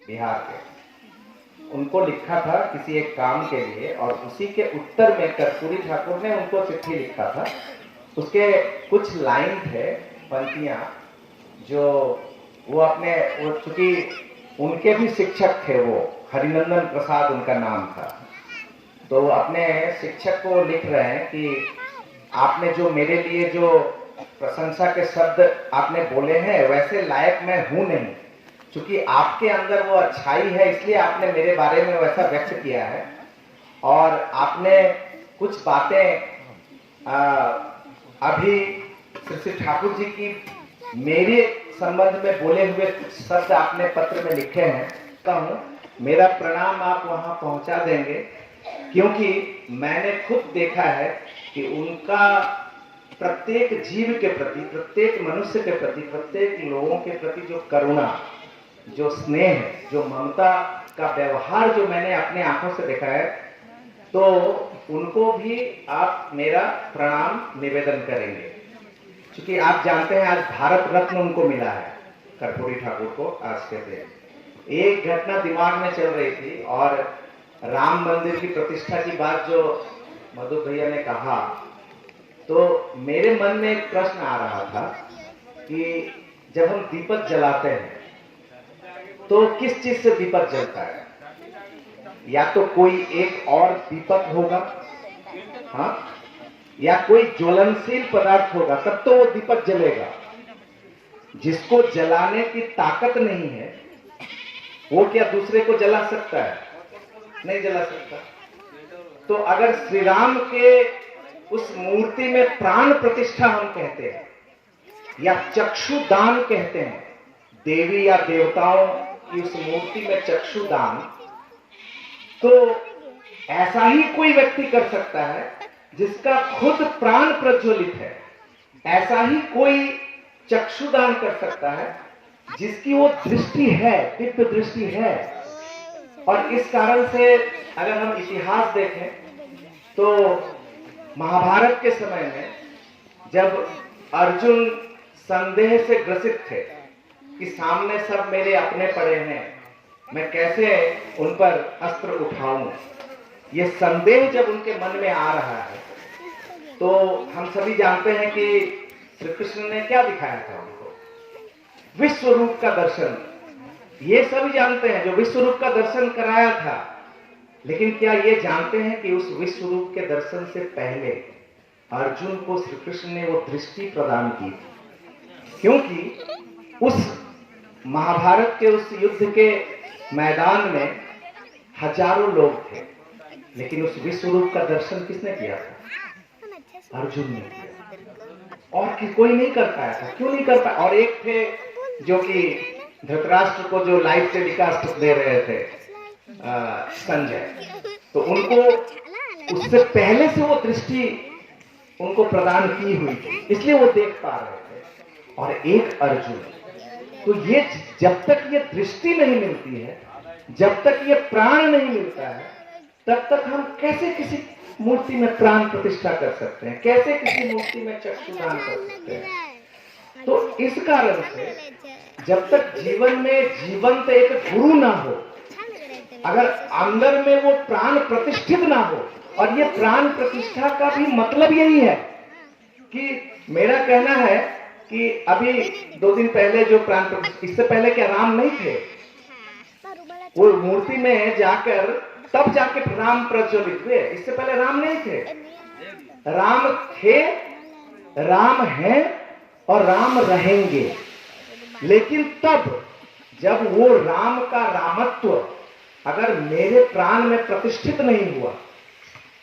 बिहार के, उनको लिखा था किसी एक काम के लिए, और उसी के उत्तर में कर्पूरी ठाकुर ने उनको चिट्ठी लिखा था। उसके कुछ लाइन थे, पंक्तियां, जो वो अपने, वो चूंकि उनके भी शिक्षक थे, वो हरिनंदन प्रसाद उनका नाम था, तो अपने शिक्षक को लिख रहे हैं कि आपने जो मेरे लिए जो प्रशंसा के शब्द आपने बोले हैं, वैसे लायक मैं हूं नहीं, क्योंकि आपके अंदर वो अच्छाई है, इसलिए आपने मेरे बारे में वैसा व्यक्त किया है। और आपने कुछ बातें अभी श्री ठाकुर जी की मेरे संबंध में बोले हुए कुछ शब्द आपने पत्र में लिखे हैं, कहूं मेरा प्रणाम आप वहां पहुंचा देंगे, क्योंकि मैंने खुद देखा है कि उनका प्रत्येक जीव के प्रति, प्रत्येक मनुष्य के प्रति, प्रत्येक लोगों के प्रति जो करुणा, जो स्नेह, जो ममता का व्यवहार जो मैंने अपने आंखों से देखा है, तो उनको भी आप मेरा प्रणाम निवेदन करेंगे। क्योंकि आप जानते हैं आज भारत रत्न उनको मिला है, कर्पूरी ठाकुर को आज के दिन। एक घटना दिमाग में चल रही थी, और राम मंदिर की प्रतिष्ठा की बात जो मधु भैया ने कहा, तो मेरे मन में एक प्रश्न आ रहा था कि जब हम दीपक जलाते हैं तो किस चीज से दीपक जलता है? या तो कोई एक और दीपक होगा, हाँ, या कोई ज्वलनशील पदार्थ होगा, तब तो वो दीपक जलेगा। जिसको जलाने की ताकत नहीं है, वो क्या दूसरे को जला सकता है? नहीं जला सकता। तो अगर श्री राम के उस मूर्ति में प्राण प्रतिष्ठा हम कहते हैं, या चक्षुदान कहते हैं, देवी या देवताओं की उस मूर्ति में चक्षुदान, तो ऐसा ही कोई व्यक्ति कर सकता है जिसका खुद प्राण प्रज्वलित है। ऐसा ही कोई चक्षुदान कर सकता है जिसकी वो दृष्टि है, दिव्य दृष्टि है। और इस कारण से अगर हम इतिहास देखें तो महाभारत के समय में जब अर्जुन संदेह से ग्रसित थे कि सामने सब मेरे अपने पड़े हैं, मैं कैसे उन पर अस्त्र उठाऊं, ये संदेह जब उनके मन में आ रहा है, तो हम सभी जानते हैं कि श्री कृष्ण ने क्या दिखाया था उनको? विश्व रूप का दर्शन। ये सभी जानते हैं, जो विश्व रूप का दर्शन कराया था। लेकिन क्या ये जानते हैं कि उस विश्व रूप के दर्शन से पहले अर्जुन को श्री कृष्ण ने वो दृष्टि प्रदान की? क्योंकि उस महाभारत के उस युद्ध के मैदान में हजारों लोग थे, लेकिन उस विश्व रूप का दर्शन किसने किया था? अर्जुन ने किया, और कि कोई नहीं कर पाया था। क्यों नहीं कर पाया? और एक थे जो कि धृतराष्ट्र को जो लाइव टेलीकास्ट दे रहे थे, संजय, तो उनको उससे पहले से वो दृष्टि उनको प्रदान की हुई थी, इसलिए वो देख पा रहे थे। और एक अर्जुन, तो ये जब तक ये दृष्टि नहीं मिलती है, जब तक ये प्राण नहीं मिलता है, तब तक हम कैसे किसी मूर्ति में प्राण प्रतिष्ठा कर सकते हैं? कैसे किसी मूर्ति में चक्षुदान कर सकते हैं? तो इस कारण से जब तक जीवन में जीवंत एक गुरु ना हो, अगर अंदर में वो प्राण प्रतिष्ठित ना हो, और ये प्राण प्रतिष्ठा का भी मतलब यही है कि मेरा कहना है कि अभी 2 दिन पहले जो प्राण प्रतिष्ठा, इससे पहले क्या राम नहीं थे? वो मूर्ति में जाकर तब जाके राम प्रज्वलित हुए, इससे पहले राम नहीं थे। राम थे, राम हैं और राम रहेंगे। लेकिन तब जब वो राम का रामत्व अगर मेरे प्राण में प्रतिष्ठित नहीं हुआ,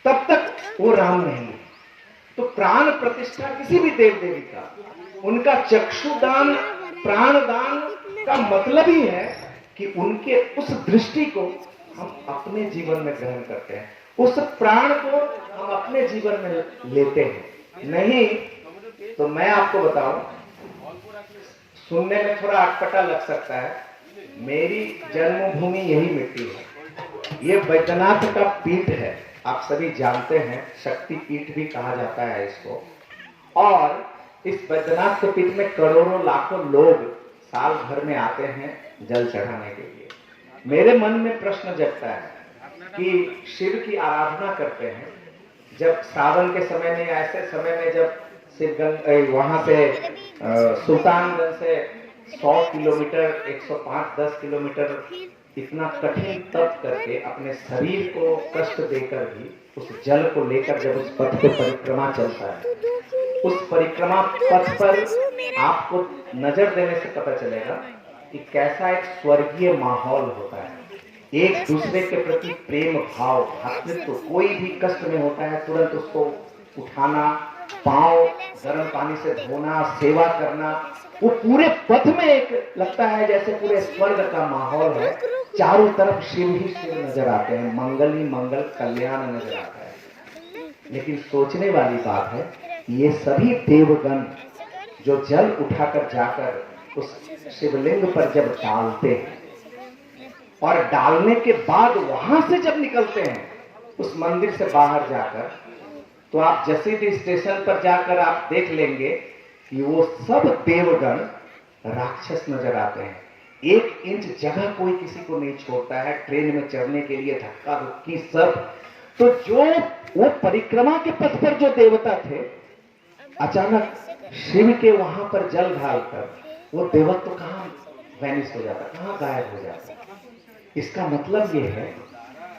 तब तक वो राम नहीं। तो प्राण प्रतिष्ठा किसी भी देव देवी का, उनका चक्षुदान, प्राणदान का मतलब ही है कि उनके उस दृष्टि को हम अपने जीवन में ग्रहण करते हैं, उस प्राण को हम अपने जीवन में लेते हैं। नहीं तो मैं आपको बताऊं, सुनने में थोड़ा अटपटा लग सकता है, मेरी जन्मभूमि यही मिट्टी है, ये बैद्यनाथ का पीठ है, आप सभी जानते हैं, शक्ति पीठ भी कहा जाता है इसको। और इस बैद्यनाथ के पीठ में करोड़ों लाखों लोग साल भर में आते हैं जल चढ़ाने के लिए। मेरे मन में प्रश्न जगता है कि शिव की आराधना करते हैं, जब सावन के समय में, ऐसे समय में जब शिवगंग वहां से सुल्तानगंज से 100 किलोमीटर 105-10 किलोमीटर इतना कठिन तप करके अपने शरीर को कष्ट देकर भी उस जल को लेकर जब उस पथ पे परिक्रमा चलता है, उस परिक्रमा पथ पर आपको नजर देने से पता चलेगा कि कैसा एक स्वर्गीय माहौल होता है। एक दूसरे के प्रति प्रेम भाव, भातृत्व, कोई भी कष्ट में होता है तुरंत उसको उठाना, पांव गर्म पानी से धोना, सेवा करना, वो पूरे पथ में एक लगता है जैसे पूरे स्वर्ग का माहौल है। चारों तरफ शिव ही शिव नजर आते हैं, मंगल ही मंगल, कल्याण नजर आता है। लेकिन सोचने वाली बात है, ये सभी देवगण जो जल उठाकर जाकर उस शिवलिंग पर जब डालते हैं और डालने के बाद वहां से जब निकलते हैं उस मंदिर से बाहर जाकर, तो आप जसीडीह स्टेशन पर जाकर आप देख लेंगे कि वो सब देवगण राक्षस नजर आते हैं। 1 इंच जगह कोई किसी को नहीं छोड़ता है, ट्रेन में चढ़ने के लिए धक्का धुक्की सब। तो जो वो परिक्रमा के पथ पर जो देवता थे, अचानक शिव के वहां पर जल ढालकर वो देवत्व कहां वैनिश हो जाता, कहां गायब हो जाता। इसका मतलब ये है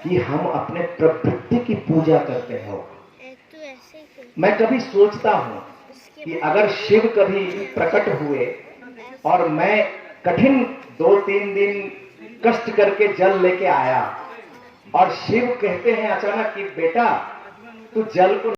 कि हम अपने प्रवृत्ति की पूजा करते हैं। मैं कभी सोचता हूं कि अगर शिव कभी प्रकट हुए और मैं कठिन 2-3 दिन कष्ट करके जल लेके आया और शिव कहते हैं अचानक कि बेटा तू जल को